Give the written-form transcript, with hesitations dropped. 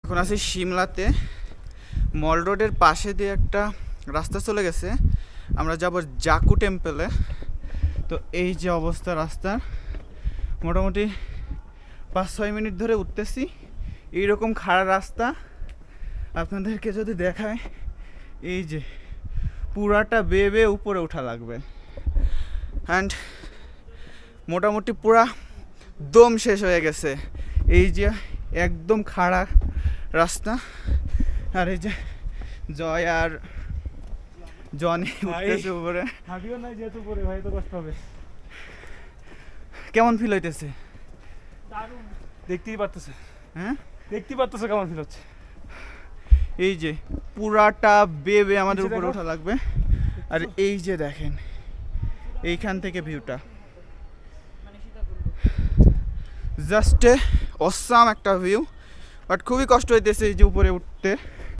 এখন আছি সিমলাতে। মল রোডের পাশে দিয়ে একটা রাস্তা চলে গেছে, আমরা যাব জাকু টেম্পলে। তো এই যে অবস্থা রাস্তার, মোটামুটি 5-6 মিনিট ধরে উঠতেছি। এইরকম খাড়া রাস্তা আপনাদেরকে যদি দেখায়, এই যে পুরাটা বেয়ে বেয়ে উপরে ওঠা লাগবে। অ্যান্ড মোটামুটি পুরা দম শেষ হয়ে গেছে। এই যে একদম খাড়া রাস্তা, আর এই যে জয় আর জনি উঠতেছে উপরে। হাঁটিও নাই যেহেতু পরে ভাই তো কষ্ট হবে। কেমন ফিল হইতেছে? দারুণ, দেখতেই পারতেছে। হ্যাঁ, দেখতেই পারতেছে কেমন ফিল হচ্ছে। এই যে পুরাটা বেবে আমাদের নিচে উপরে দেখো। ওঠা লাগবে। আর এই যে দেখেন এইখান থেকে ভিউটা জাস্ট অসাম একটা ভিউ, বাট খুবই কষ্ট হইতেছে এই যে উপরে উঠতে।